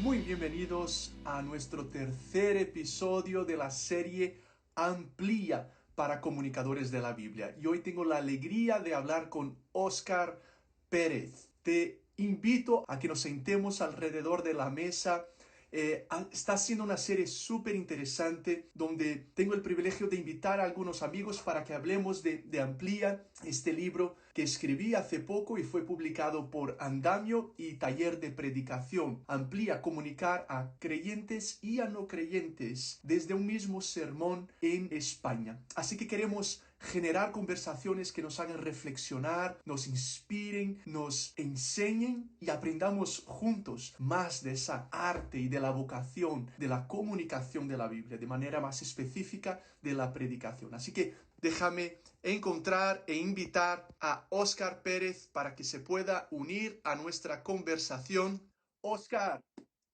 Muy bienvenidos a nuestro tercer episodio de la serie Amplía para comunicadores de la Biblia. Y hoy tengo la alegría de hablar con Óscar Pérez. Te invito a que nos sentemos alrededor de la mesa. Está siendo una serie súper interesante donde tengo el privilegio de invitar a algunos amigos para que hablemos de Amplía, este libro que escribí hace poco y fue publicado por Andamio y Taller de Predicación. Amplía, comunicar a creyentes y a no creyentes desde un mismo sermón en España. Así que queremos generar conversaciones que nos hagan reflexionar, nos inspiren, nos enseñen y aprendamos juntos más de esa arte y de la vocación de la comunicación de la Biblia, de manera más específica de la predicación. Así que déjame encontrar e invitar a Óscar Pérez para que se pueda unir a nuestra conversación. Óscar,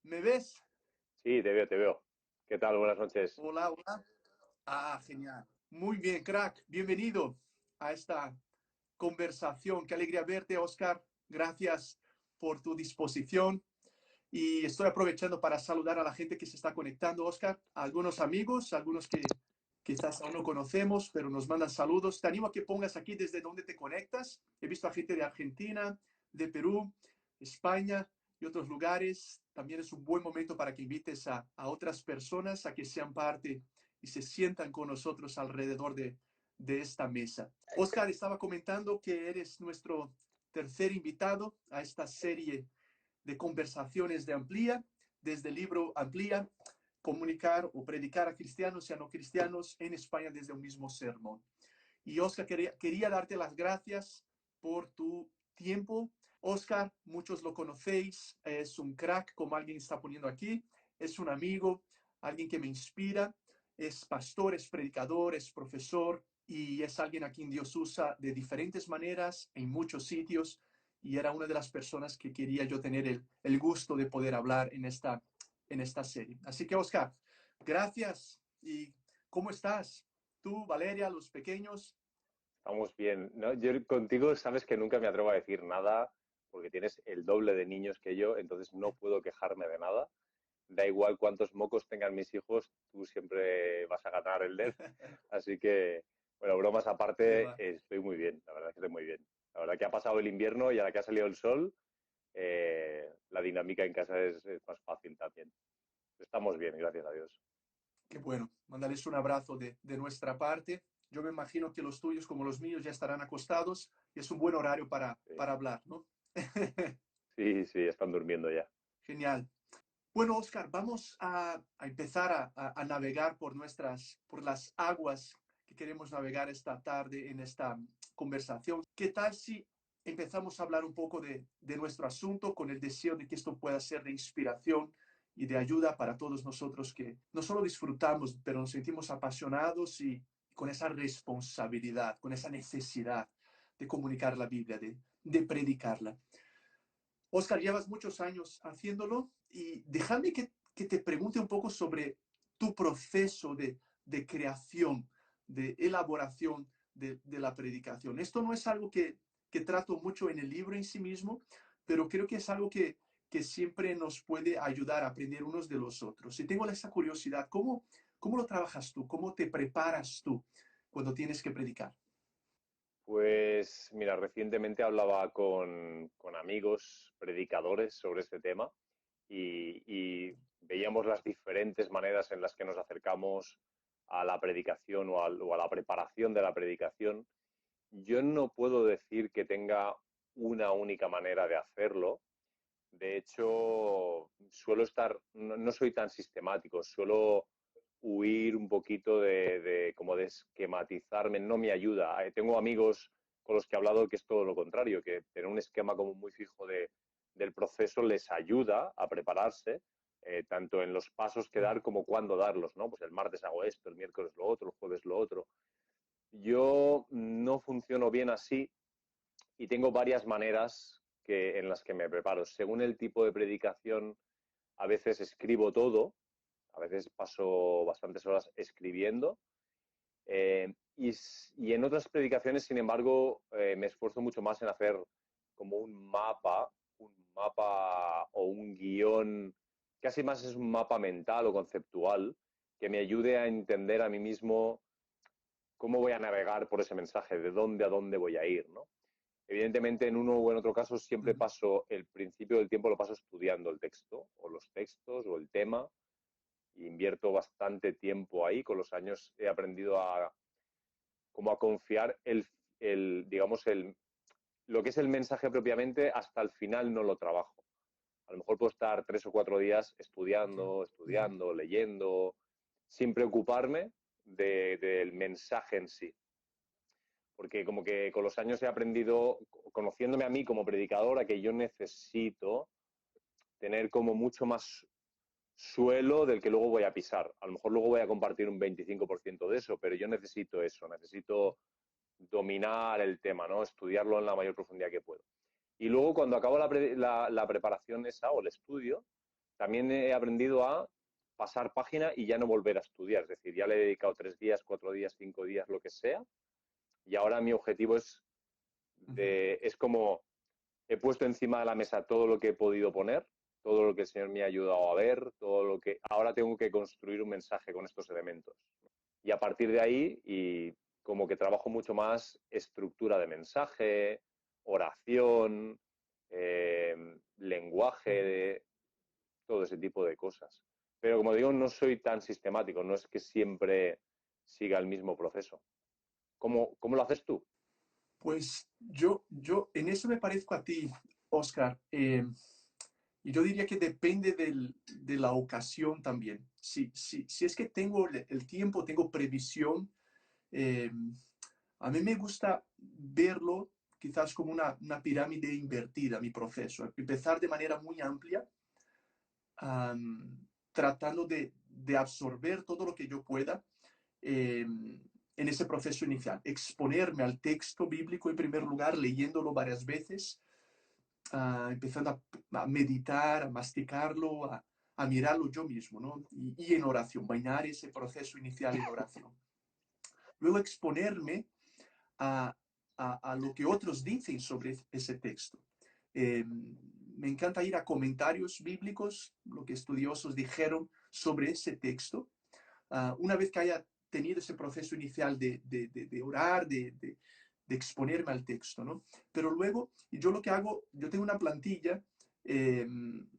¿me ves? Sí, te veo, te veo. ¿Qué tal? Buenas noches. Hola, hola. Genial. Muy bien, crack. Bienvenido a esta conversación. Qué alegría verte, Oscar. Gracias por tu disposición. Y estoy aprovechando para saludar a la gente que se está conectando, Oscar. A algunos amigos, algunos que quizás aún no conocemos, pero nos mandan saludos. Te animo a que pongas aquí desde dónde te conectas. He visto a gente de Argentina, de Perú, España y otros lugares. También es un buen momento para que invites a otras personas a que sean parte y se sientan con nosotros alrededor de esta mesa. Oscar estaba comentando que eres nuestro tercer invitado a esta serie de conversaciones de Amplía, desde el libro Amplía, comunicar o predicar a cristianos y a no cristianos en España desde un mismo sermón. Y Oscar, quería darte las gracias por tu tiempo. Oscar, muchos lo conocéis, es un crack, como alguien está poniendo aquí, es un amigo, alguien que me inspira, es pastor, es predicador, es profesor y es alguien a quien Dios usa de diferentes maneras en muchos sitios y era una de las personas que quería yo tener el gusto de poder hablar en esta serie. Así que, Oscar, gracias. ¿Y cómo estás? Tú, Valeria, los pequeños. Estamos bien, ¿no? Yo contigo sabes que nunca me atrevo a decir nada porque tienes el doble de niños que yo, entonces no puedo quejarme de nada. Da igual cuántos mocos tengan mis hijos, tú siempre vas a ganar el dedo. Así que, bueno, bromas ¿Qué aparte, va? estoy muy bien, la verdad es que estoy muy bien. La verdad que ha pasado el invierno y ahora que ha salido el sol, la dinámica en casa es más fácil también. Estamos bien, gracias a Dios. Qué bueno. Mandarles un abrazo de nuestra parte. Yo me imagino que los tuyos, como los míos, ya estarán acostados y es un buen horario Sí, para hablar, ¿no? sí, sí, están durmiendo ya. Genial. Bueno, Oscar, vamos a empezar a navegar por las aguas que queremos navegar esta tarde en esta conversación. ¿Qué tal si empezamos a hablar un poco de nuestro asunto con el deseo de que esto pueda ser de inspiración y de ayuda para todos nosotros que no solo disfrutamos, pero nos sentimos apasionados y con esa responsabilidad, con esa necesidad de comunicar la Biblia, de predicarla? Oscar, llevas muchos años haciéndolo y déjame que te pregunte un poco sobre tu proceso de creación, de elaboración de la predicación. Esto no es algo que trato mucho en el libro en sí mismo, pero creo que es algo que siempre nos puede ayudar a aprender unos de los otros. Y tengo esa curiosidad, ¿cómo lo trabajas tú? ¿Cómo te preparas tú cuando tienes que predicar? Pues mira, recientemente hablaba con amigos predicadores sobre este tema y veíamos las diferentes maneras en las que nos acercamos a la predicación o a la preparación de la predicación. Yo no puedo decir que tenga una única manera de hacerlo. De hecho, suelo estar, no soy tan sistemático, suelo huir un poquito como de esquematizarme, no me ayuda. Tengo amigos con los que he hablado que es todo lo contrario, que tener un esquema como muy fijo del proceso les ayuda a prepararse, tanto en los pasos que dar como cuándo darlos, ¿no? Pues el martes hago esto, el miércoles lo otro, el jueves lo otro. Yo no funciono bien así y tengo varias maneras en las que me preparo. Según el tipo de predicación, a veces escribo todo, a veces paso bastantes horas escribiendo. Y en otras predicaciones, sin embargo, me esfuerzo mucho más en hacer como un mapa o un guión casi más es un mapa mental o conceptual que me ayude a entender a mí mismo cómo voy a navegar por ese mensaje, de dónde a dónde voy a ir, ¿no? Evidentemente, en uno o en otro caso, siempre Ujú. paso el principio del tiempo lo paso estudiando el texto, o los textos, o el tema, e invierto bastante tiempo ahí. Con los años he aprendido a como a confiar digamos, lo que es el mensaje propiamente, hasta el final no lo trabajo. A lo mejor puedo estar 3 o 4 días Ok. estudiando, Ujú. estudiando, leyendo, sin preocuparme del mensaje en sí. Porque como que con los años he aprendido, conociéndome a mí como predicador, a que yo necesito tener como mucho más suelo del que luego voy a pisar. A lo mejor luego voy a compartir un 25% de eso, pero yo necesito eso, necesito dominar el tema, ¿no? Estudiarlo en la mayor profundidad que puedo. Y luego cuando acabo la preparación esa o el estudio, también he aprendido a pasar página y ya no volver a estudiar. Es decir, ya le he dedicado 3 días, 4 días, 5 días, lo que sea. Y ahora mi objetivo Ujú. es como he puesto encima de la mesa todo lo que he podido poner, todo lo que el Señor me ha ayudado a ver, todo lo que ahora tengo que construir un mensaje con estos elementos. Y a partir de ahí, y como que trabajo mucho más estructura de mensaje, oración, lenguaje, todo ese tipo de cosas. Pero como digo, no soy tan sistemático, no es que siempre siga el mismo proceso. ¿Cómo lo haces tú? Pues yo en eso me parezco a ti, Oscar. Y yo diría que depende de la ocasión también. Si es que tengo el tiempo, tengo previsión, eh, a mí me gusta verlo quizás como una pirámide invertida, mi proceso. Empezar de manera muy amplia, tratando de absorber todo lo que yo pueda en ese proceso inicial. Exponerme al texto bíblico en primer lugar, leyéndolo varias veces, empezando a meditar, a masticarlo, a mirarlo yo mismo, ¿no? Y en oración, bailar ese proceso inicial en oración. Luego exponerme a, a lo que otros dicen sobre ese texto. Me encanta ir a comentarios bíblicos, lo que estudiosos dijeron sobre ese texto. Una vez que haya tenido ese proceso inicial de orar, de exponerme al texto, ¿no? Pero luego, yo lo que hago, yo tengo una plantilla en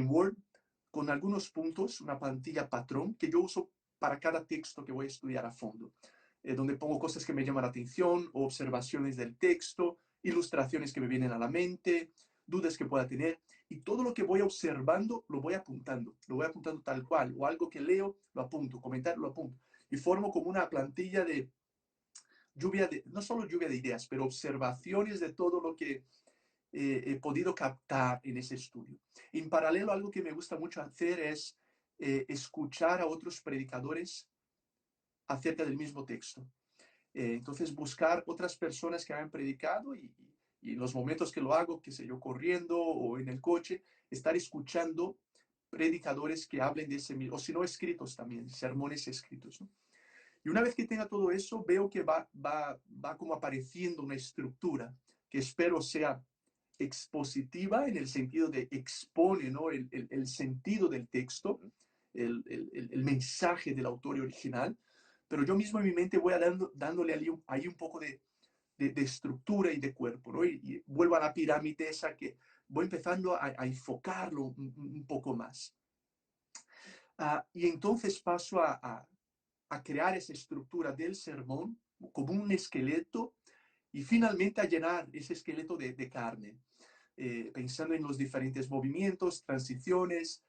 Word con algunos puntos, una plantilla patrón que yo uso para cada texto que voy a estudiar a fondo, donde pongo cosas que me llaman la atención, observaciones del texto, ilustraciones que me vienen a la mente, dudas que pueda tener, y todo lo que voy observando lo voy apuntando tal cual, o algo que leo, lo apunto, comentar, lo apunto, y formo como una plantilla de lluvia de, no solo lluvia de ideas, pero observaciones de todo lo que he podido captar en ese estudio. En paralelo, algo que me gusta mucho hacer es escuchar a otros predicadores acerca del mismo texto. Entonces, buscar otras personas que hayan predicado y en los momentos que lo hago, qué sé yo, corriendo o en el coche, estar escuchando predicadores que hablen de ese mismo, o si no, escritos también, sermones escritos, ¿no? Y una vez que tenga todo eso, veo que va como apareciendo una estructura que espero sea expositiva en el sentido de expone, ¿no? El sentido del texto, Uh-huh. el mensaje del autor original, pero yo mismo en mi mente voy dándole ahí un poco de estructura y de cuerpo, ¿no? Y vuelvo a la pirámide esa que voy empezando a enfocarlo un poco más. Y entonces paso a crear esa estructura del sermón como un esqueleto y finalmente a llenar ese esqueleto de carne, pensando en los diferentes movimientos, transiciones,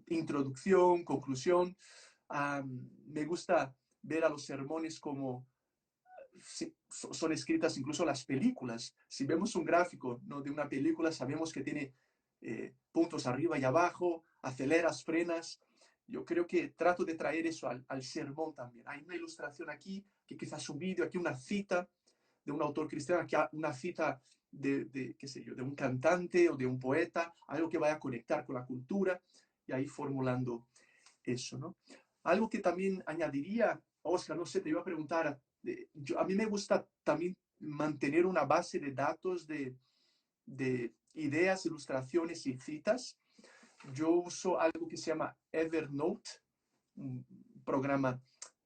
introducción, conclusión. Me gusta ver a los sermones como si, son escritas incluso las películas. Si vemos un gráfico, ¿no?, de una película, sabemos que tiene puntos arriba y abajo, aceleras, frenas. Yo creo que trato de traer eso al sermón también. Hay una ilustración aquí, que quizás un vídeo, aquí una cita de un autor cristiano, aquí una cita qué sé yo, de un cantante o de un poeta, algo que vaya a conectar con la cultura y ahí formulando eso, ¿no? Algo que también añadiría, Oscar, no sé, te iba a preguntar, a mí me gusta también mantener una base de datos de ideas, ilustraciones y citas, yo uso algo que se llama Evernote, un programa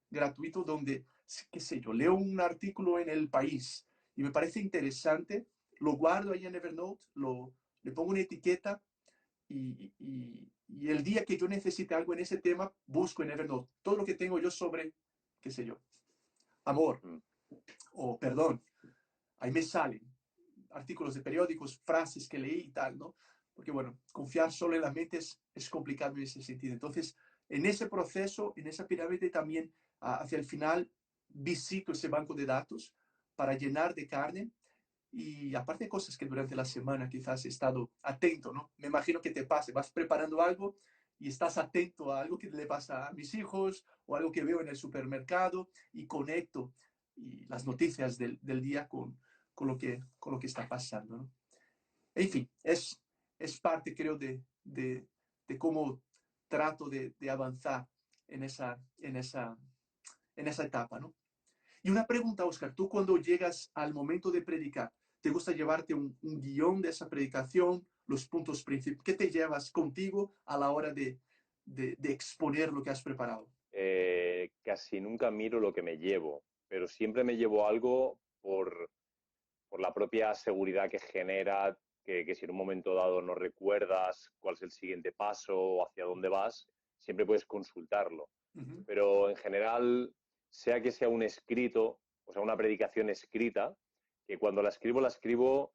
gratuito donde, qué sé yo, leo un artículo en El País y me parece interesante, lo guardo ahí en Evernote, le pongo una etiqueta y el día que yo necesite algo en ese tema, busco en Evernote todo lo que tengo yo sobre, qué sé yo, amor Mm. o perdón. Ahí me salen artículos de periódicos, frases que leí y tal, ¿no? Porque, bueno, confiar solo en la mente es complicado en ese sentido. Entonces, en ese proceso, en esa pirámide también, hacia el final, visito ese banco de datos para llenar de carne y aparte de cosas que durante la semana quizás he estado atento, ¿no? Me imagino que te pase, vas preparando algo y estás atento a algo que le pasa a mis hijos o algo que veo en el supermercado y conecto y las noticias del día con lo que está pasando, ¿no? En fin, es parte, creo, de cómo trato de avanzar en en esa etapa, ¿no? Y una pregunta, Oscar, tú cuando llegas al momento de predicar, ¿te gusta llevarte un guión de esa predicación, los puntos principales? ¿Qué te llevas contigo a la hora de exponer lo que has preparado? Casi nunca miro lo que me llevo, pero siempre me llevo algo por la propia seguridad que genera, que si en un momento dado no recuerdas cuál es el siguiente paso o hacia dónde vas, siempre puedes consultarlo. Uh -huh. Pero en general, sea que sea un escrito, o sea, una predicación escrita, que cuando la escribo,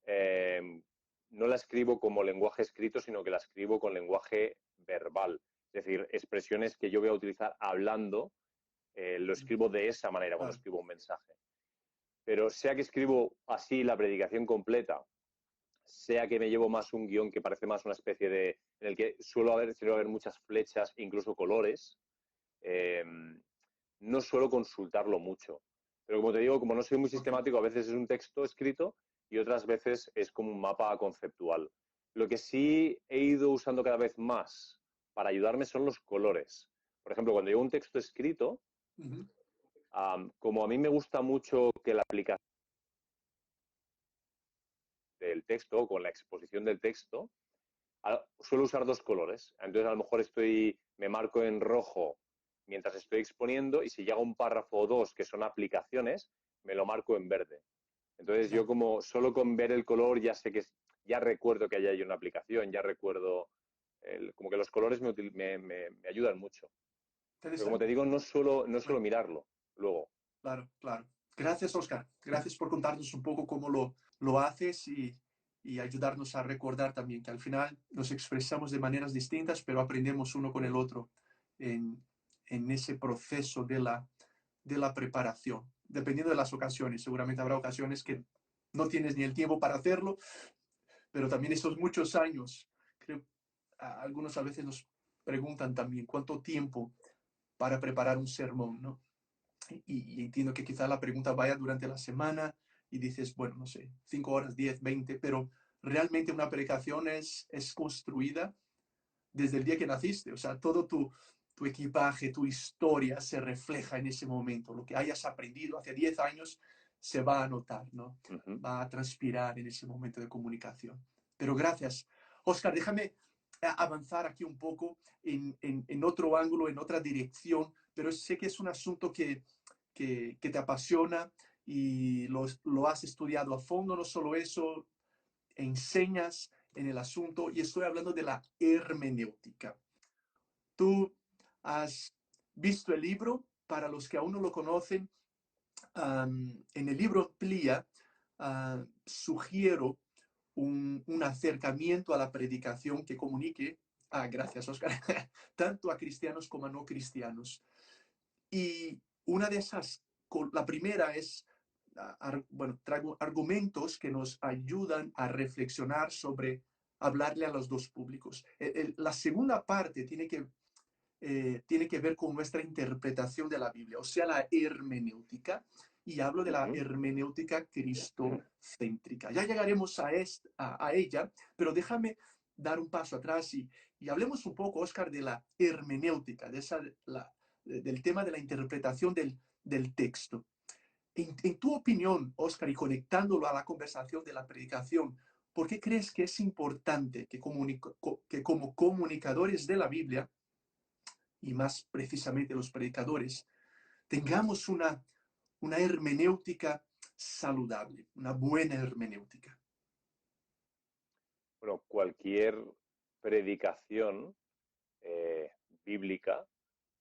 eh, no la escribo como lenguaje escrito, sino que la escribo con lenguaje verbal. Es decir, expresiones que yo voy a utilizar hablando, lo escribo de esa manera cuando Claro. escribo un mensaje. Pero sea que escribo así la predicación completa, sea que me llevo más un guión que parece más una especie de, en el que suelo haber muchas flechas, incluso colores, eh, no suelo consultarlo mucho. Pero como te digo, como no soy muy Ok. sistemático, a veces es un texto escrito y otras veces es como un mapa conceptual. Lo que sí he ido usando cada vez más para ayudarme son los colores. Por ejemplo, cuando llevo un texto escrito, Uh -huh. como a mí me gusta mucho que la aplicación del texto, con la exposición del texto, suelo usar dos colores. Entonces, a lo mejor me marco en rojo mientras estoy exponiendo y si llega un párrafo o dos que son aplicaciones, me lo marco en verde. Entonces, yo Ya. como solo con ver el color ya sé ya recuerdo que hay una aplicación, ya recuerdo, como que los colores me ayudan mucho. Pero como te Interesante. digo, no suelo Bueno, mirarlo luego. claro, claro. Gracias, Oscar. Gracias por contarnos un poco cómo lo haces y ayudarnos a recordar también que al final nos expresamos de maneras distintas, pero aprendemos uno con el otro en, en ese proceso de la preparación, dependiendo de las ocasiones. Seguramente habrá ocasiones que no tienes ni el tiempo para hacerlo, pero también esos muchos años, creo, algunos a veces nos preguntan también cuánto tiempo para preparar un sermón, ¿no? Y entiendo que quizá la pregunta vaya durante la semana y dices, bueno, no sé, 5 horas, 10, 20, pero realmente una predicación es construida desde el día que naciste, o sea, todo tu equipaje, tu historia se refleja en ese momento, lo que hayas aprendido hace 10 años se va a notar, ¿no? Uh -huh. Va a transpirar en ese momento de comunicación. Pero gracias. Oscar, déjame avanzar aquí un poco en otro ángulo, en otra dirección, pero sé que es un asunto que te apasiona y lo has estudiado a fondo, no solo eso, enseñas en el asunto y estoy hablando de la hermenéutica. Tú has visto el libro, para los que aún no lo conocen, en el libro amplía, sugiero un acercamiento a la predicación que comunique, gracias Oscar, tanto a cristianos como a no cristianos. Y una de esas, la primera es, bueno, traigo argumentos que nos ayudan a reflexionar sobre hablarle a los dos públicos. La segunda parte tiene que ver con nuestra interpretación de la Biblia, o sea, la hermenéutica, y hablo de Uh la -huh. hermenéutica cristocéntrica. Ya llegaremos a ella, pero déjame dar un paso atrás y hablemos un poco, Oscar, de la hermenéutica, del tema de la interpretación del texto. En tu opinión, Oscar, y conectándolo a la conversación de la predicación, ¿por qué crees que es importante que, que como comunicadores de la Biblia, y más precisamente los predicadores, tengamos una hermenéutica saludable, una buena hermenéutica? Bueno, cualquier predicación bíblica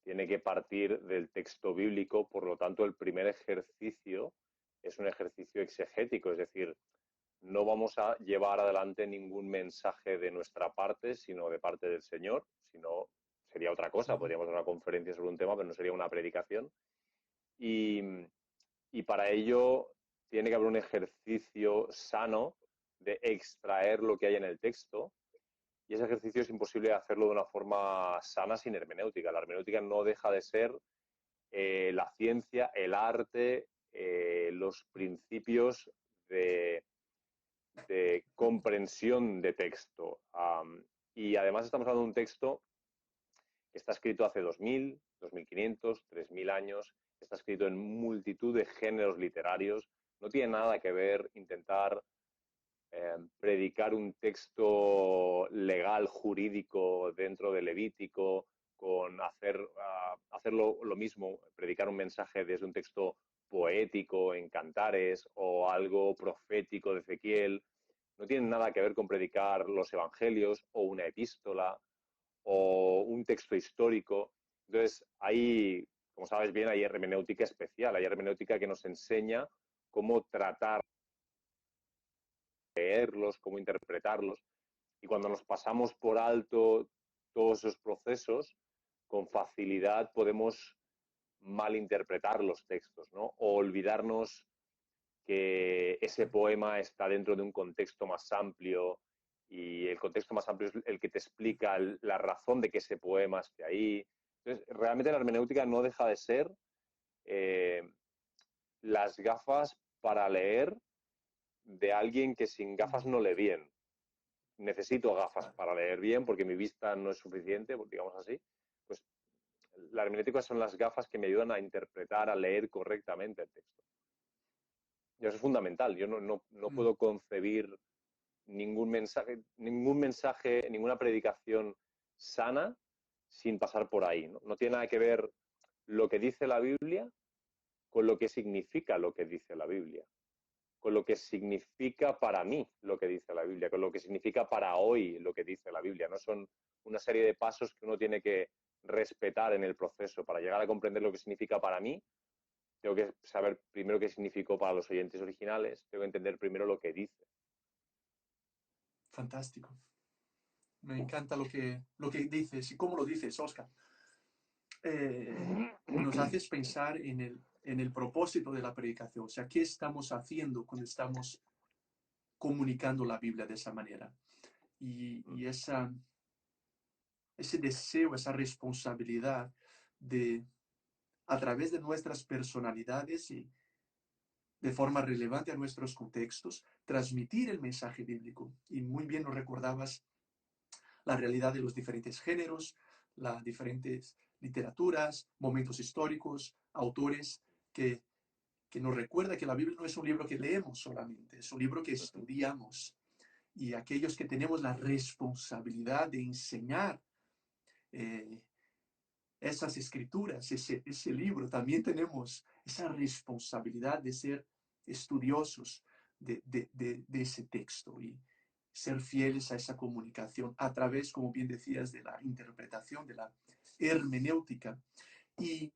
tiene que partir del texto bíblico, por lo tanto, el primer ejercicio es un ejercicio exegético, es decir, no vamos a llevar adelante ningún mensaje de nuestra parte, sino de parte del Señor, sino sería otra cosa, podríamos dar una conferencia sobre un tema, pero no sería una predicación. Y, y para ello tiene que haber un ejercicio sano de extraer lo que hay en el texto, y ese ejercicio es imposible hacerlo de una forma sana sin hermenéutica. La hermenéutica no deja de ser la ciencia, el arte, los principios de comprensión de texto. Y además estamos hablando de un texto que está escrito hace 2000, 2500, 3000 años, está escrito en multitud de géneros literarios. No tiene nada que ver intentar predicar un texto legal, jurídico dentro del Levítico, con hacer lo mismo, predicar un mensaje desde un texto poético en Cantares o algo profético de Ezequiel. No tiene nada que ver con predicar los evangelios o una epístola o un texto histórico. Entonces, hay, como sabes bien, hay hermenéutica especial, hay hermenéutica que nos enseña cómo tratar leerlos, cómo interpretarlos. Y cuando nos pasamos por alto todos esos procesos, con facilidad podemos malinterpretar los textos, ¿no? O olvidarnos que ese poema está dentro de un contexto más amplio, y el contexto más amplio es el que te explica la razón de que ese poema esté ahí. Entonces, realmente la hermenéutica no deja de ser las gafas para leer de alguien que sin gafas no lee bien. Necesito gafas para leer bien porque mi vista no es suficiente, digamos así. Pues la hermenéutica son las gafas que me ayudan a interpretar, a leer correctamente el texto. Y eso es fundamental. Yo no puedo concebir ningún mensaje, ninguna predicación sana sin pasar por ahí, ¿no? No tiene nada que ver lo que dice la Biblia con lo que significa lo que dice la Biblia, con lo que significa para mí lo que dice la Biblia, con lo que significa para hoy lo que dice la Biblia. No son una serie de pasos que uno tiene que respetar en el proceso. Para llegar a comprender lo que significa para mí, tengo que saber primero qué significó para los oyentes originales, tengo que entender primero lo que dice. Fantástico. Me encanta lo que dices y cómo lo dices, Oscar. Nos haces pensar en el propósito de la predicación. O sea, ¿qué estamos haciendo cuando estamos comunicando la Biblia de esa manera? Y ese deseo, esa responsabilidad de, a través de nuestras personalidades y de forma relevante a nuestros contextos, transmitir el mensaje bíblico. Y muy bien nos recordabas la realidad de los diferentes géneros, las diferentes literaturas, momentos históricos, autores que nos recuerda que la Biblia no es un libro que leemos solamente, es un libro que estudiamos. Y aquellos que tenemos la responsabilidad de enseñar eh, esas escrituras, ese libro, también tenemos esa responsabilidad de ser estudiosos de ese texto y ser fieles a esa comunicación a través, como bien decías, de la interpretación, de la hermenéutica. Y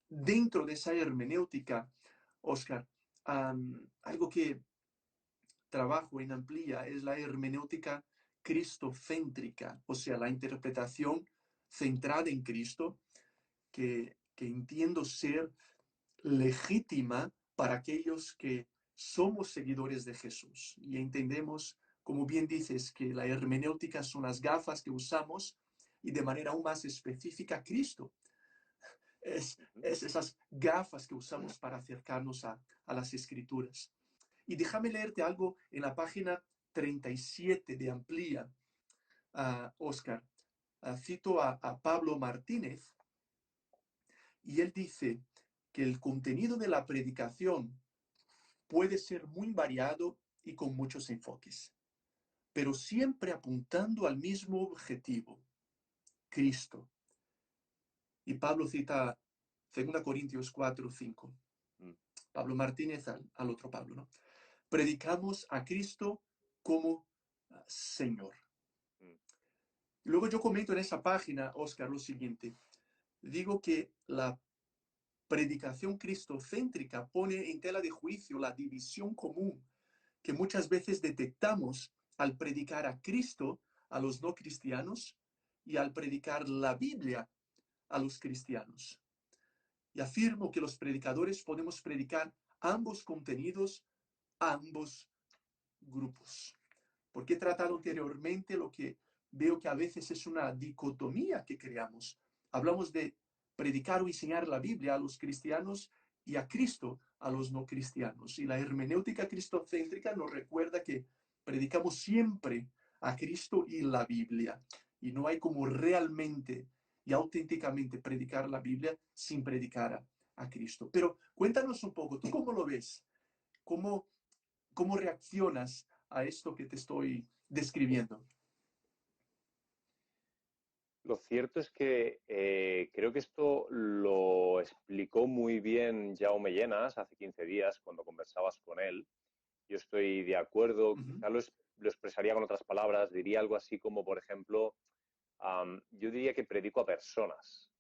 dentro de esa hermenéutica, Oscar, algo que trabajo en Amplía es la hermenéutica cristocéntrica, o sea, la interpretación centrada en Cristo, que entiendo ser legítima para aquellos que somos seguidores de Jesús y entendemos, como bien dices, que la hermenéutica son las gafas que usamos y de manera aún más específica Cristo. Es esas gafas que usamos para acercarnos a las escrituras. Y déjame leerte algo en la página 37 de Amplía, Oscar. Cito a Pablo Martínez y él dice que el contenido de la predicación puede ser muy variado y con muchos enfoques. pero siempre apuntando al mismo objetivo, Cristo. Y Pablo cita 2 Corintios 4:5. Pablo Martínez al otro Pablo, ¿no? Predicamos a Cristo como Señor. Luego yo comento en esa página, Oscar, lo siguiente. Digo que la predicación cristocéntrica pone en tela de juicio la división común que muchas veces detectamos al predicar a Cristo a los no cristianos y al predicar la Biblia a los cristianos. Y afirmo que los predicadores podemos predicar ambos contenidos a ambos grupos. Porque he tratado anteriormente lo que veo que a veces es una dicotomía que creamos. Hablamos de predicar o enseñar la Biblia a los cristianos y a Cristo a los no cristianos. Y la hermenéutica cristocéntrica nos recuerda que predicamos siempre a Cristo y la Biblia. Y no hay como realmente y auténticamente predicar la Biblia sin predicar a Cristo. Pero cuéntanos un poco, ¿tú cómo lo ves? ¿Cómo reaccionas a esto que te estoy describiendo? Lo cierto es que creo que esto lo explicó muy bien Jaume Llenas hace 15 días cuando conversabas con él. Yo estoy de acuerdo, quizá lo expresaría con otras palabras, diría algo así como, por ejemplo, yo diría que predico a personas.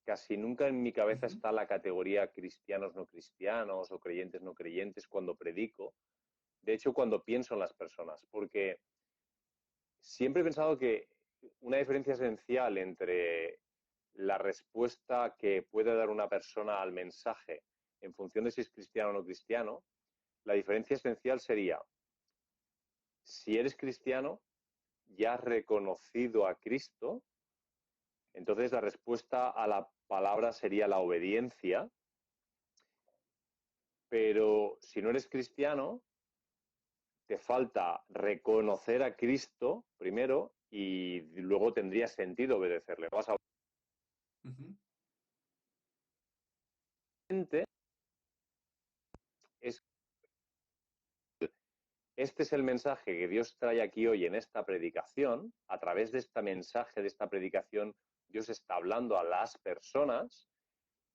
Casi nunca en mi cabeza está la categoría cristianos no cristianos o creyentes no creyentes cuando predico. De hecho, cuando pienso en las personas, porque siempre he pensado que una diferencia esencial entre la respuesta que puede dar una persona al mensaje en función de si es cristiano o no cristiano, la diferencia esencial sería, si eres cristiano, ya has reconocido a Cristo, entonces la respuesta a la palabra sería la obediencia, pero si no eres cristiano, te falta reconocer a Cristo primero y luego tendría sentido obedecerle. Vas a es, este es el mensaje que Dios trae aquí hoy en esta predicación. A través de este mensaje, de esta predicación, Dios está hablando a las personas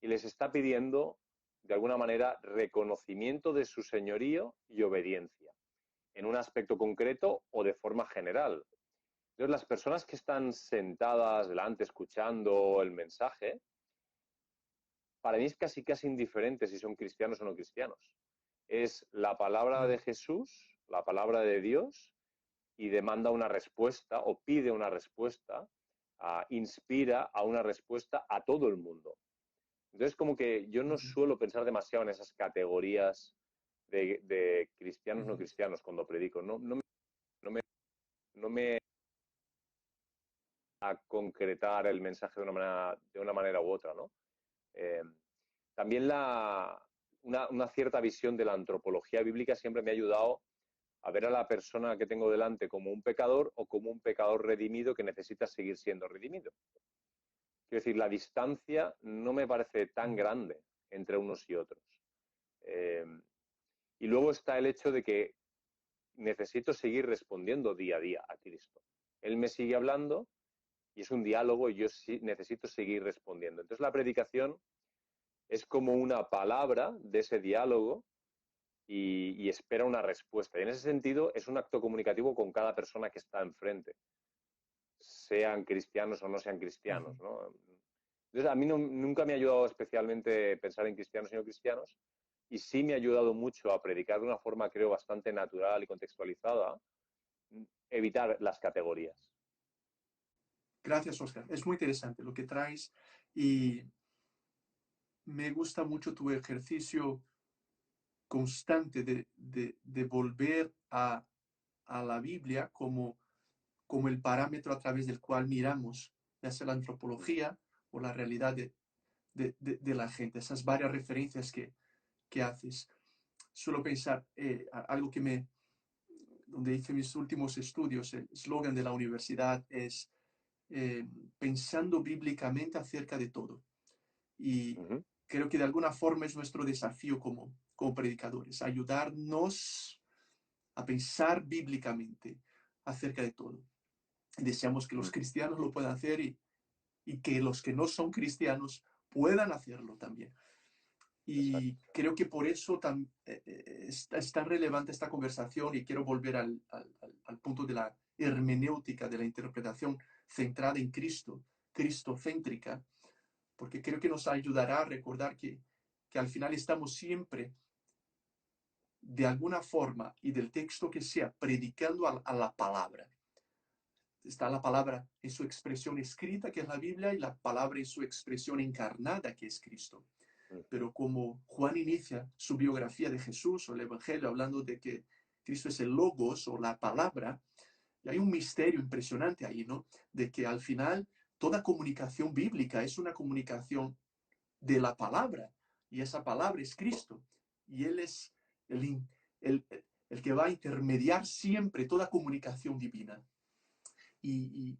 y les está pidiendo, de alguna manera, reconocimiento de su señorío y obediencia, en un aspecto concreto o de forma general. Entonces, las personas que están sentadas delante escuchando el mensaje, para mí es casi indiferente si son cristianos o no cristianos. Es la palabra de Jesús, la palabra de Dios, y demanda una respuesta o pide una respuesta, inspira a una respuesta a todo el mundo. Entonces, como que yo no suelo pensar demasiado en esas categorías de cristianos no cristianos cuando predico. No me a concretar el mensaje de una manera u otra, ¿no? También una cierta visión de la antropología bíblica siempre me ha ayudado a ver a la persona que tengo delante como un pecador o como un pecador redimido que necesita seguir siendo redimido. Quiero decir, la distancia no me parece tan grande entre unos y otros. Y luego está el hecho de que necesito seguir respondiendo día a día a Cristo. Él me sigue hablando y es un diálogo y yo sí necesito seguir respondiendo. Entonces la predicación es como una palabra de ese diálogo y espera una respuesta. Y en ese sentido es un acto comunicativo con cada persona que está enfrente, sean cristianos o no sean cristianos, ¿no? Entonces a mí nunca me ha ayudado especialmente pensar en cristianos y no cristianos, y sí me ha ayudado mucho a predicar de una forma, creo, bastante natural y contextualizada, evitar las categorías. Gracias, Oscar. Es muy interesante lo que traes y me gusta mucho tu ejercicio constante de volver a la Biblia como el parámetro a través del cual miramos, ya sea la antropología o la realidad de la gente, esas varias referencias que haces. Suelo pensar, algo donde hice mis últimos estudios, el eslogan de la universidad es pensando bíblicamente acerca de todo. Y creo que de alguna forma es nuestro desafío como predicadores, ayudarnos a pensar bíblicamente, acerca de todo. Deseamos que los cristianos lo puedan hacer y que los que no son cristianos puedan hacerlo también. Y Exacto. creo que por eso es tan relevante esta conversación y quiero volver al punto de la hermenéutica, de la interpretación centrada en Cristo, cristocéntrica, porque creo que nos ayudará a recordar que al final estamos siempre, de alguna forma y del texto que sea, predicando a la palabra. Está la palabra en su expresión escrita, que es la Biblia, y la palabra en su expresión encarnada, que es Cristo. Pero como Juan inicia su biografía de Jesús o el Evangelio hablando de que Cristo es el logos o la palabra, y hay un misterio impresionante ahí, ¿no? De que al final toda comunicación bíblica es una comunicación de la palabra, y esa palabra es Cristo, y Él es el, el, el que va a intermediar siempre toda comunicación divina. Y,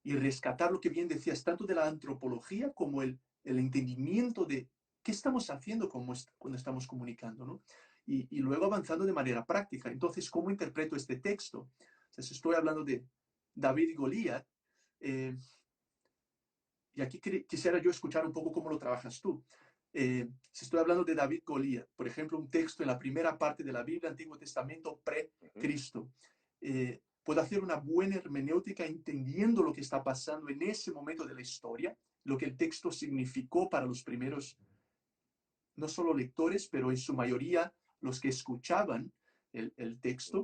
y rescatar lo que bien decías, tanto de la antropología como el entendimiento de qué estamos haciendo cuando estamos comunicando, ¿no? Y luego avanzando de manera práctica. Entonces, ¿cómo interpreto este texto? Entonces, estoy hablando de David y Goliat, y aquí quisiera yo escuchar un poco cómo lo trabajas tú. Si estoy hablando de David Goliat, por ejemplo, un texto en la primera parte de la Biblia, Antiguo Testamento, pre-Cristo, puedo hacer una buena hermenéutica entendiendo lo que está pasando en ese momento de la historia, lo que el texto significó para los primeros, no solo lectores, pero en su mayoría los que escuchaban el texto,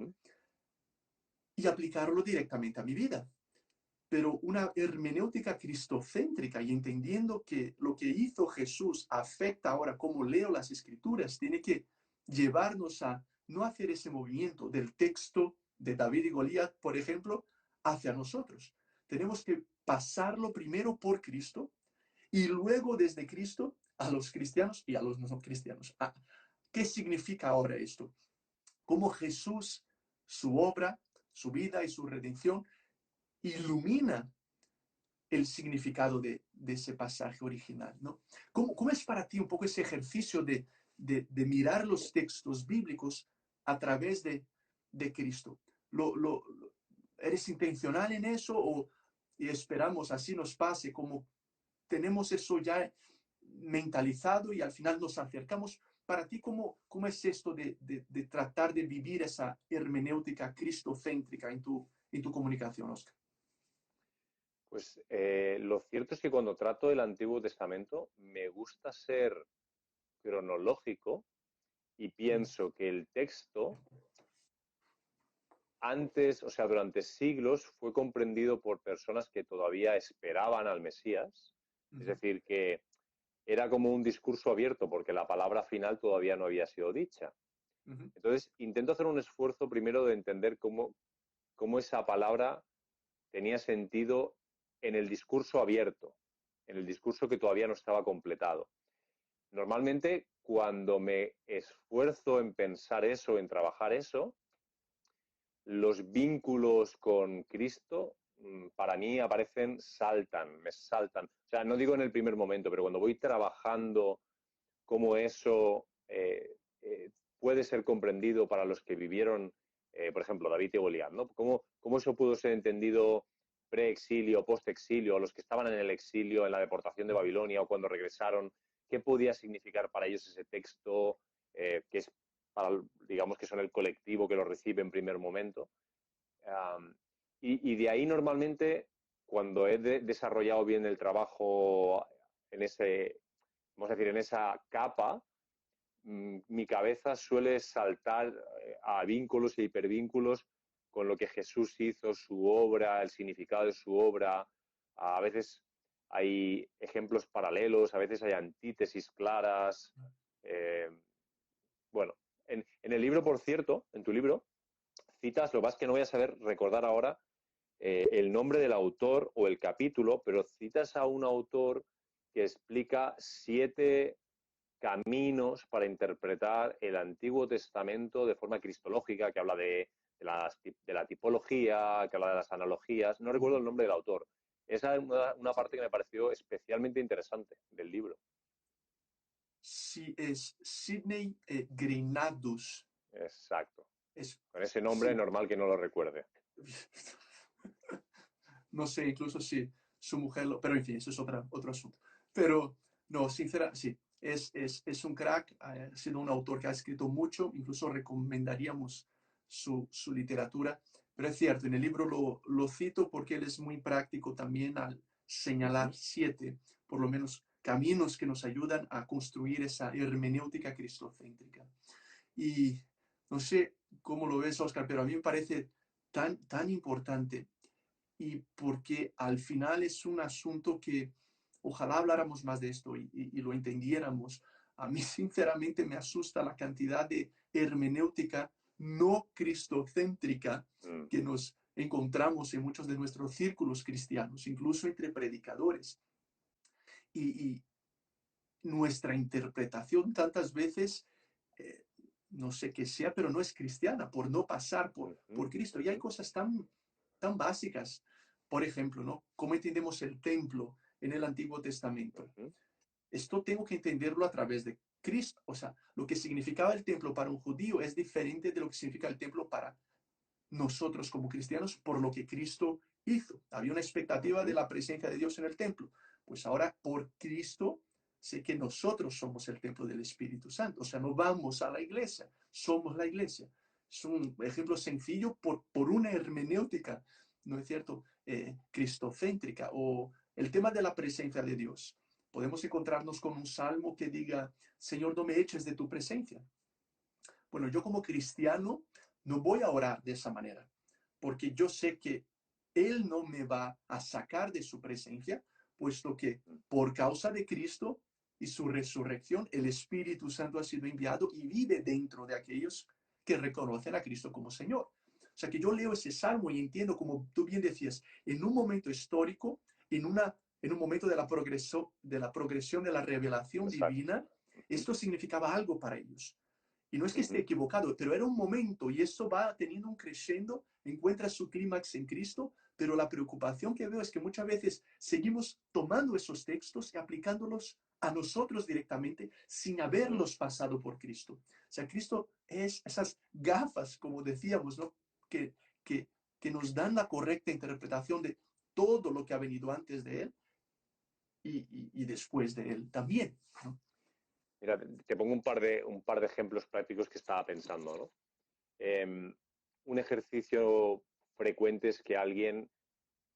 y aplicarlo directamente a mi vida. Pero una hermenéutica cristocéntrica y entendiendo que lo que hizo Jesús afecta ahora cómo leo las escrituras, tiene que llevarnos a no hacer ese movimiento del texto de David y Goliat, por ejemplo, hacia nosotros. Tenemos que pasarlo primero por Cristo y luego desde Cristo a los cristianos y a los no cristianos. ¿Qué significa ahora esto? Cómo Jesús, su obra, su vida y su redención ilumina el significado de ese pasaje original, ¿no? ¿Cómo es para ti un poco ese ejercicio de mirar los textos bíblicos a través de Cristo? ¿Eres intencional en eso y esperamos así nos pase como tenemos eso ya mentalizado y al final nos acercamos? Para ti, ¿cómo es esto de tratar de vivir esa hermenéutica cristocéntrica en tu comunicación, Oscar? Pues lo cierto es que cuando trato el Antiguo Testamento me gusta ser cronológico y pienso que el texto antes, o sea, durante siglos fue comprendido por personas que todavía esperaban al Mesías, es decir, que era como un discurso abierto porque la palabra final todavía no había sido dicha. Entonces, intento hacer un esfuerzo primero de entender cómo esa palabra tenía sentido en el discurso abierto, en el discurso que todavía no estaba completado. Normalmente, cuando me esfuerzo en pensar eso, en trabajar eso, los vínculos con Cristo para mí me saltan. O sea, no digo en el primer momento, pero cuando voy trabajando cómo eso puede ser comprendido para los que vivieron, por ejemplo, David y Goliat, ¿no? ¿Cómo eso pudo ser entendido pre-exilio, post-exilio, a los que estaban en el exilio, en la deportación de Babilonia o cuando regresaron? ¿Qué podía significar para ellos ese texto que es para, digamos, que son el colectivo que lo recibe en primer momento? Y de ahí normalmente, cuando he desarrollado bien el trabajo en vamos a decir, en esa capa, mi cabeza suele saltar a vínculos e hipervínculos con lo que Jesús hizo, su obra, el significado de su obra. A veces hay ejemplos paralelos, a veces hay antítesis claras. Eh, bueno, en el libro, por cierto, en tu libro, citas, lo que pasa es que no voy a saber recordar ahora el nombre del autor o el capítulo, pero citas a un autor que explica 7 caminos para interpretar el Antiguo Testamento de forma cristológica, que habla de la tipología, que habla de las analogías. No recuerdo el nombre del autor. Esa es una parte que me pareció especialmente interesante del libro. Sí, es Sidney Grinadus. Exacto. es, Con ese nombre, sí, normal que no lo recuerde. no sé, incluso si su mujer lo, pero en fin, eso es otro asunto. Pero no, sincera, sí, es un crack, ha sido un autor que ha escrito mucho, incluso recomendaríamos su literatura, pero es cierto, en el libro lo cito porque él es muy práctico también al señalar Ujú. 7, por lo menos, caminos que nos ayudan a construir esa hermenéutica cristocéntrica. Y no sé cómo lo ves, Oscar, pero a mí me parece tan importante y porque al final es un asunto que ojalá habláramos más de esto y lo entendiéramos. A mí sinceramente me asusta la cantidad de hermenéutica no cristocéntrica Mm. que nos encontramos en muchos de nuestros círculos cristianos, incluso entre predicadores. Y nuestra interpretación tantas veces, eh, no sé qué sea, pero no es cristiana, por no pasar Ujú. por Cristo. Y hay Ujú. cosas tan básicas. Por ejemplo, ¿no? ¿Cómo entendemos el templo en el Antiguo Testamento? Ujú. Esto tengo que entenderlo a través de Cristo. O sea, lo que significaba el templo para un judío es diferente de lo que significa el templo para nosotros como cristianos por lo que Cristo hizo. Había una expectativa de Ujú. la presencia de Dios en el templo. Pues ahora por Cristo sé que nosotros somos el templo del Espíritu Santo. O sea, no vamos a la iglesia, somos la iglesia. Es un ejemplo sencillo por una hermenéutica, ¿no es cierto? Cristocéntrica o el tema de la presencia de Dios. Podemos encontrarnos con un salmo que diga, Señor, no me eches de tu presencia. Bueno, yo como cristiano no voy a orar de esa manera, porque yo sé que Él no me va a sacar de su presencia, puesto que por causa de Cristo y su resurrección, el Espíritu Santo ha sido enviado y vive dentro de aquellos que reconocen a Cristo como Señor. O sea que yo leo ese salmo y entiendo, como tú bien decías, en un momento histórico, en un momento de la progresión de la revelación Exacto. divina, Ujú. esto significaba algo para ellos. Y no es que esté Ujú. equivocado, pero era un momento y eso va teniendo un crescendo, encuentra su clímax en Cristo, pero la preocupación que veo es que muchas veces seguimos tomando esos textos y aplicándolos a nosotros directamente sin Ujú. haberlos pasado por Cristo. O sea, Cristo es esas gafas, como decíamos, ¿no? Que, que, que nos dan la correcta interpretación de todo lo que ha venido antes de Él y después de Él también, ¿no? Mira, te pongo un par de ejemplos prácticos que estaba pensando, ¿no? Un ejercicio frecuente es que alguien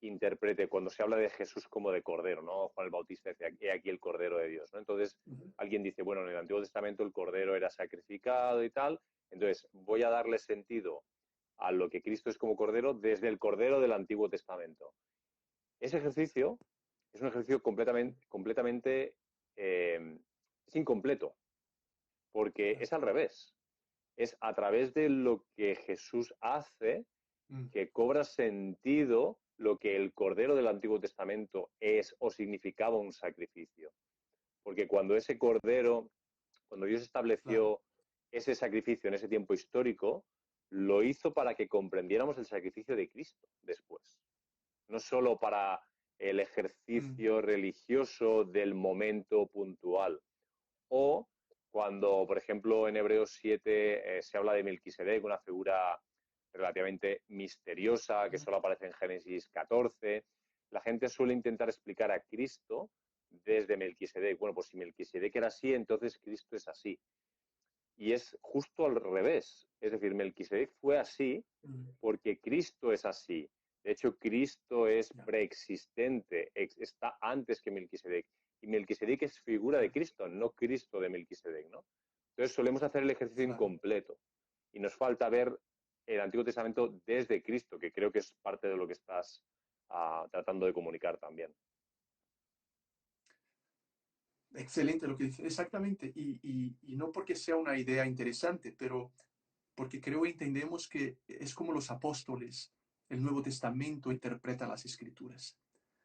interprete cuando se habla de Jesús como de Cordero, ¿no? Juan el Bautista decía, he aquí el Cordero de Dios, ¿no? Entonces, Uh -huh. alguien dice, bueno, en el Antiguo Testamento el Cordero era sacrificado y tal, entonces voy a darle sentido a lo que Cristo es como Cordero desde el Cordero del Antiguo Testamento. Ese ejercicio es un ejercicio completamente es incompleto, porque Claro. es al revés. Es a través de lo que Jesús hace Mm, que cobra sentido lo que el Cordero del Antiguo Testamento es o significaba un sacrificio. Porque cuando ese Cordero, cuando Dios claro. estableció ese sacrificio en ese tiempo histórico, lo hizo para que comprendiéramos el sacrificio de Cristo después. No solo para el Mm, ejercicio religioso del momento puntual. O cuando, por ejemplo, en Hebreos 7 se habla de Melquisedec, una figura relativamente misteriosa que solo aparece en Génesis 14, la gente suele intentar explicar a Cristo desde Melquisedec. Bueno, pues si Melquisedec era así, entonces Cristo es así. Y es justo al revés. Es decir, Melquisedec fue así mm, porque Cristo es así. De hecho, Cristo es ya, preexistente, está antes que Melquisedec. Y Melquisedec es figura de claro, Cristo, no Cristo de Melquisedec, ¿no? Entonces solemos hacer el ejercicio claro. incompleto y nos falta ver el Antiguo Testamento desde Cristo, que creo que es parte de lo que estás tratando de comunicar también. Excelente lo que dice, exactamente. Y no porque sea una idea interesante, pero porque creo que entendemos que es como los apóstoles, el Nuevo Testamento interpreta las Escrituras.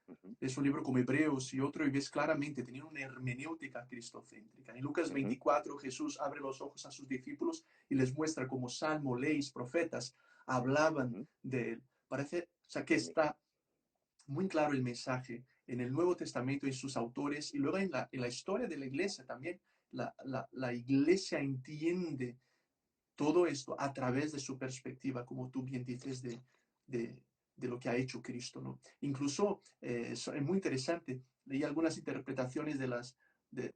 Uh -huh. Es un libro como Hebreos y otro, y ves claramente, tenían una hermenéutica cristocéntrica. En Lucas Uh -huh. 24, Jesús abre los ojos a sus discípulos y les muestra cómo Salmo, leyes, profetas Uh hablaban -huh. de él. Parece, o sea, que está muy claro el mensaje en el Nuevo Testamento y sus autores, y luego en la historia de la iglesia también, la iglesia entiende todo esto a través de su perspectiva, como tú bien dices, de lo que ha hecho Cristo, ¿no? Incluso es muy interesante, leí algunas interpretaciones de,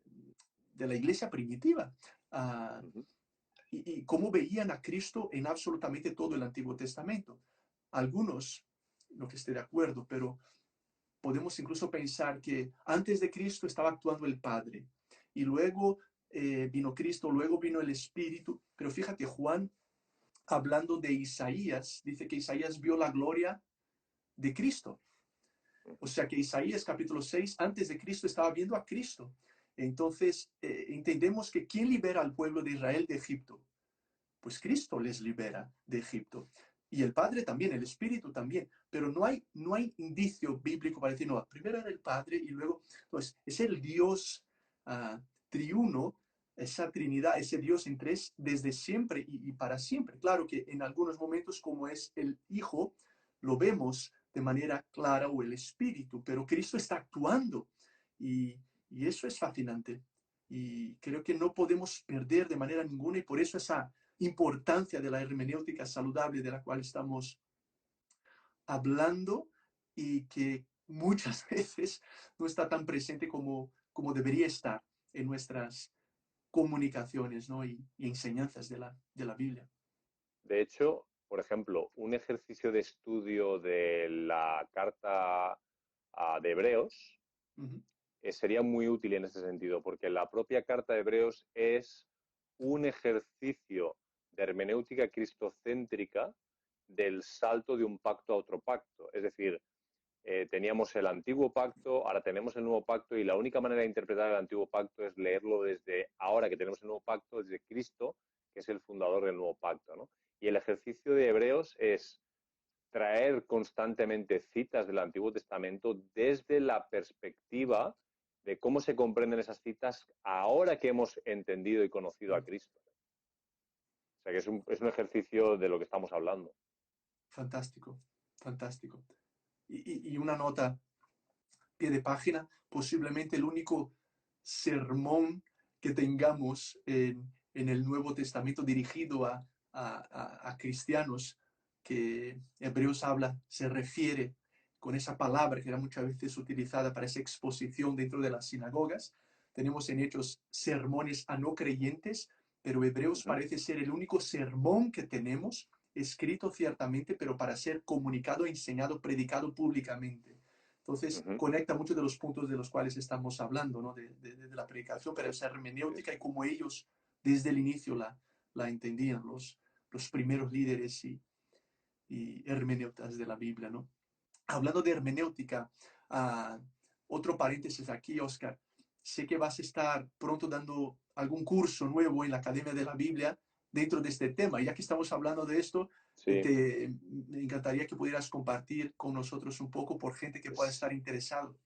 de la iglesia primitiva, uh, Ujú. y cómo veían a Cristo en absolutamente todo el Antiguo Testamento. Algunos, no que esté de acuerdo, pero podemos incluso pensar que antes de Cristo estaba actuando el Padre y luego vino Cristo, luego vino el Espíritu. Pero fíjate, Juan, hablando de Isaías, dice que Isaías vio la gloria de Cristo. O sea que Isaías capítulo 6, antes de Cristo, estaba viendo a Cristo. Entonces, entendemos que ¿quién libera al pueblo de Israel de Egipto? Pues Cristo les libera de Egipto. Y el Padre también, el Espíritu también. Pero no hay indicio bíblico para decir, no, primero era el Padre y luego, pues es el Dios triuno, esa Trinidad, ese Dios en tres desde siempre y para siempre. Claro que en algunos momentos, como es el Hijo, lo vemos de manera clara, o el Espíritu, pero Cristo está actuando y, y eso es fascinante. Y creo que no podemos perder de manera ninguna, y por eso esa importancia de la hermenéutica saludable de la cual estamos hablando y que muchas veces no está tan presente como debería estar en nuestras comunicaciones, ¿no? y enseñanzas de la Biblia. De hecho, por ejemplo, un ejercicio de estudio de la carta de Hebreos Uh-huh. sería muy útil en ese sentido, porque la propia carta de Hebreos es un ejercicio de hermenéutica cristocéntrica del salto de un pacto a otro pacto. Es decir, teníamos el antiguo pacto, ahora tenemos el nuevo pacto, y la única manera de interpretar el antiguo pacto es leerlo desde ahora que tenemos el nuevo pacto, desde Cristo, que es el fundador del nuevo pacto, ¿no? Y el ejercicio de Hebreos es traer constantemente citas del Antiguo Testamento desde la perspectiva de cómo se comprenden esas citas ahora que hemos entendido y conocido a Cristo. O sea que es un ejercicio de lo que estamos hablando. Fantástico, fantástico. Y una nota, pie de página, posiblemente el único sermón que tengamos en el Nuevo Testamento dirigido a cristianos, que Hebreos habla, se refiere con esa palabra que era muchas veces utilizada para esa exposición dentro de las sinagogas. Tenemos en Hechos sermones a no creyentes, pero Hebreos parece ser el único sermón que tenemos escrito ciertamente, pero para ser comunicado, enseñado, predicado públicamente. Entonces, conecta muchos de los puntos de los cuales estamos hablando, ¿no? de la predicación, pero esa hermenéutica y cómo ellos desde el inicio la entendían, los primeros líderes y hermeneutas de la Biblia, ¿no? Hablando de hermenéutica, otro paréntesis aquí, Oscar. Sé que vas a estar pronto dando algún curso nuevo en la Academia de la Biblia dentro de este tema. Ya que estamos hablando de esto, Sí. me encantaría que pudieras compartir con nosotros un poco por gente que pueda estar interesado.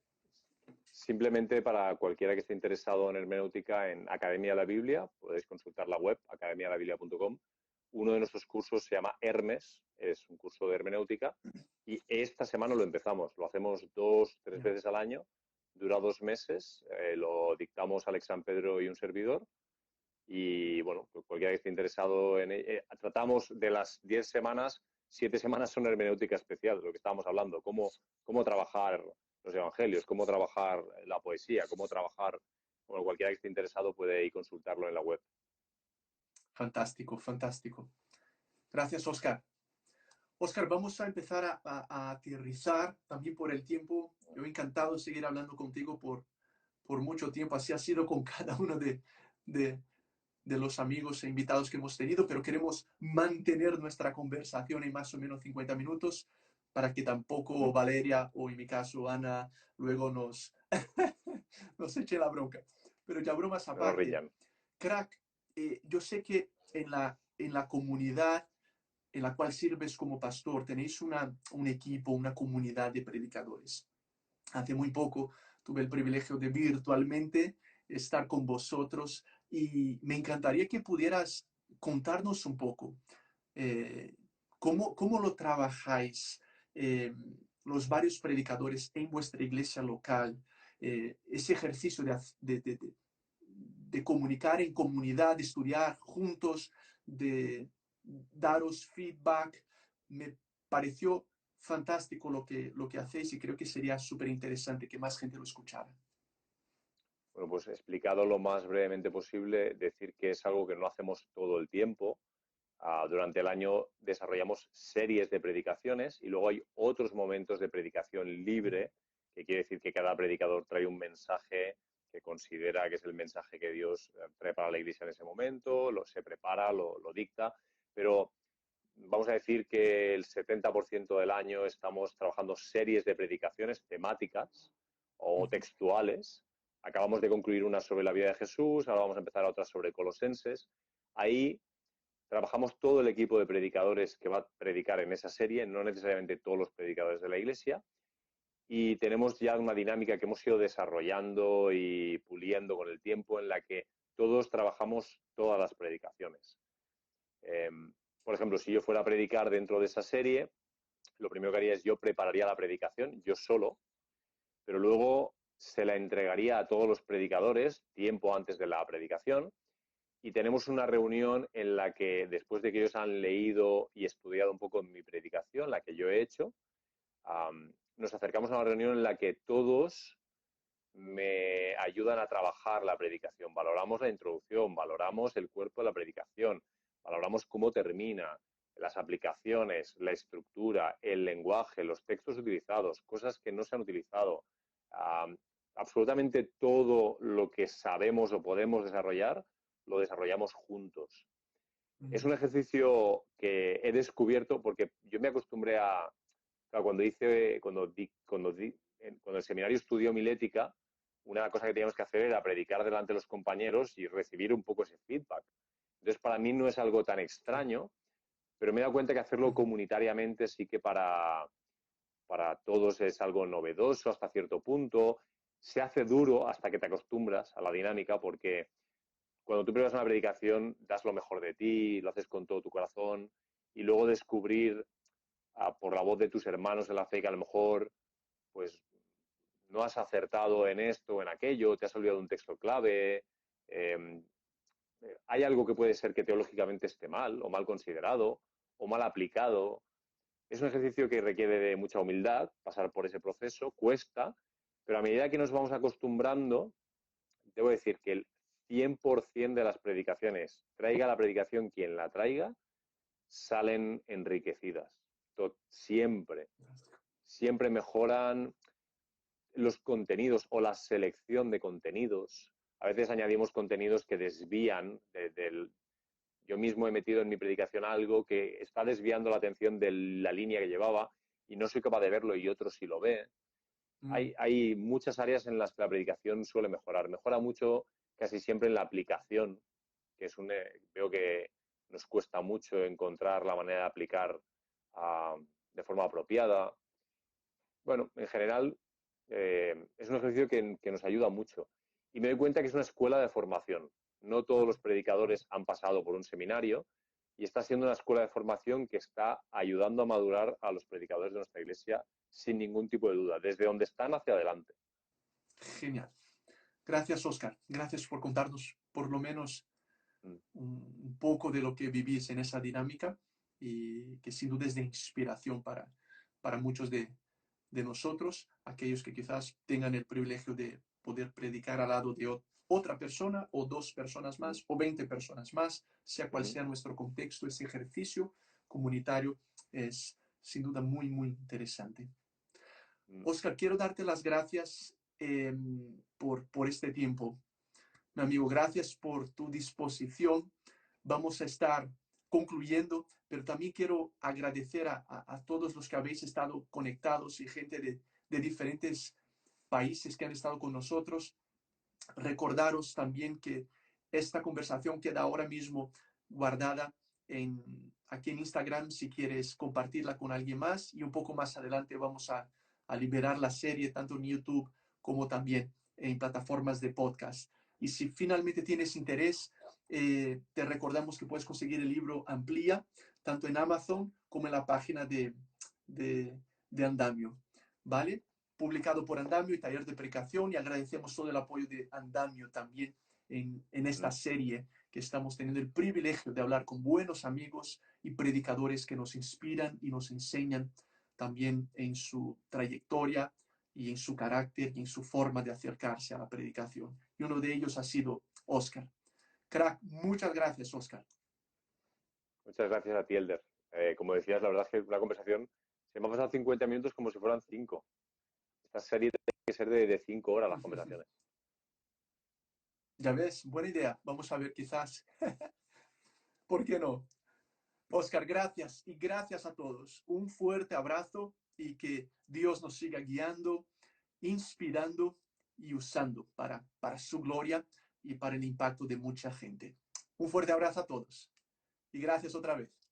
Simplemente para cualquiera que esté interesado en hermenéutica, en Academia de la Biblia, podéis consultar la web academiadelabiblia.com. Uno de nuestros cursos se llama Hermes, es un curso de hermenéutica, y esta semana lo empezamos. Lo hacemos 2-3 veces al año, dura 2 meses, lo dictamos Alex San Pedro y un servidor. Y bueno, pues cualquiera que esté interesado tratamos de las 10 semanas, 7 semanas son hermenéutica especial, de lo que estábamos hablando, cómo trabajar los evangelios, cómo trabajar la poesía, cómo trabajar. Bueno, cualquiera que esté interesado puede ir consultarlo en la web. Fantástico, fantástico. Gracias, Oscar. Oscar, vamos a empezar a aterrizar también por el tiempo. Yo he encantado de seguir hablando contigo por mucho tiempo. Así ha sido con cada uno de los amigos e invitados que hemos tenido, pero queremos mantener nuestra conversación en más o menos 50 minutos para que tampoco Valeria o en mi caso Ana luego nos eche la bronca. Pero ya bromas No nos aparte, rillan. crack, yo sé que en la comunidad en la cual sirves como pastor tenéis un equipo, una comunidad de predicadores. Hace muy poco tuve el privilegio de virtualmente estar con vosotros y me encantaría que pudieras contarnos un poco cómo lo trabajáis, los varios predicadores en vuestra iglesia local, ese ejercicio de comunicar en comunidad, de estudiar juntos, de daros feedback. Me pareció fantástico lo que hacéis y creo que sería súper interesante que más gente lo escuchara. Bueno, pues explicado lo más brevemente posible, decir que es algo que no hacemos todo el tiempo. Durante el año desarrollamos series de predicaciones y luego hay otros momentos de predicación libre, que quiere decir que cada predicador trae un mensaje que considera que es el mensaje que Dios trae para la iglesia en ese momento, se prepara, lo dicta, pero vamos a decir que el 70% del año estamos trabajando series de predicaciones temáticas o textuales. Acabamos de concluir una sobre la vida de Jesús, ahora vamos a empezar otra sobre Colosenses. Ahí trabajamos todo el equipo de predicadores que va a predicar en esa serie, no necesariamente todos los predicadores de la iglesia, y tenemos ya una dinámica que hemos ido desarrollando y puliendo con el tiempo en la que todos trabajamos todas las predicaciones. Por ejemplo, si yo fuera a predicar dentro de esa serie, lo primero que haría es yo prepararía la predicación, yo solo, pero luego se la entregaría a todos los predicadores tiempo antes de la predicación y tenemos una reunión en la que después de que ellos han leído y estudiado un poco mi predicación, la que yo he hecho, nos acercamos a una reunión en la que todos me ayudan a trabajar la predicación. Valoramos la introducción, valoramos el cuerpo de la predicación, valoramos cómo termina, las aplicaciones, la estructura, el lenguaje, los textos utilizados, cosas que no se han utilizado. Absolutamente todo lo que sabemos o podemos desarrollar, lo desarrollamos juntos. Es un ejercicio que he descubierto porque yo me acostumbré a, cuando el seminario estudió homilética, una cosa que teníamos que hacer era predicar delante de los compañeros y recibir un poco ese feedback. Entonces, para mí no es algo tan extraño, pero me he dado cuenta que hacerlo comunitariamente sí que para todos es algo novedoso hasta cierto punto. Se hace duro hasta que te acostumbras a la dinámica, porque cuando tú preparas una predicación das lo mejor de ti, lo haces con todo tu corazón, y luego descubrir por la voz de tus hermanos en la fe que a lo mejor pues no has acertado en esto o en aquello, te has olvidado un texto clave, hay algo que puede ser que teológicamente esté mal o mal considerado o mal aplicado. Es un ejercicio que requiere de mucha humildad, pasar por ese proceso, cuesta, pero a medida que nos vamos acostumbrando, debo decir que el 100% de las predicaciones, traiga la predicación quien la traiga, salen enriquecidas. Siempre. Siempre mejoran los contenidos o la selección de contenidos. A veces añadimos contenidos que desvían del... Yo mismo he metido en mi predicación algo que está desviando la atención de la línea que llevaba y no soy capaz de verlo y otro sí lo ve. Hay muchas áreas en las que la predicación suele mejorar. Mejora mucho casi siempre en la aplicación, que es veo que nos cuesta mucho encontrar la manera de aplicar de forma apropiada. Bueno, en general es un ejercicio que nos ayuda mucho. Y me doy cuenta que es una escuela de formación. No todos los predicadores han pasado por un seminario y está siendo una escuela de formación que está ayudando a madurar a los predicadores de nuestra iglesia sin ningún tipo de duda, desde donde están hacia adelante. Genial. Gracias, Oscar. Gracias por contarnos por lo menos un poco de lo que vivís en esa dinámica y que sin duda es de inspiración para muchos de nosotros, aquellos que quizás tengan el privilegio de poder predicar al lado de otra persona o dos personas más o 20 personas más, sea cual sea nuestro contexto. Ese ejercicio comunitario es sin duda muy, muy interesante. Oscar, quiero darte las gracias por este tiempo. Mi amigo, gracias por tu disposición. Vamos a estar concluyendo, pero también quiero agradecer a todos los que habéis estado conectados y gente de diferentes países que han estado con nosotros. Recordaros también que esta conversación queda ahora mismo guardada aquí en Instagram si quieres compartirla con alguien más, y un poco más adelante vamos a liberar la serie tanto en YouTube como también en plataformas de podcast. Y si finalmente tienes interés, te recordamos que puedes conseguir el libro Amplía, tanto en Amazon como en la página de Andamio, ¿vale? Publicado por Andamio y Taller de Predicación, y agradecemos todo el apoyo de Andamio también en esta serie que estamos teniendo el privilegio de hablar con buenos amigos y predicadores que nos inspiran y nos enseñan también en su trayectoria y en su carácter y en su forma de acercarse a la predicación. Y uno de ellos ha sido Oscar. Crack, muchas gracias, Oscar. Muchas gracias a ti, Elder. Como decías, la verdad es que una conversación se me ha pasado 50 minutos como si fueran 5. Esta serie tiene que ser de 5 horas las conversaciones. Ya ves, buena idea. Vamos a ver, quizás. ¿Por qué no? Oscar, gracias y gracias a todos. Un fuerte abrazo y que Dios nos siga guiando, inspirando y usando para su gloria y para el impacto de mucha gente. Un fuerte abrazo a todos y gracias otra vez.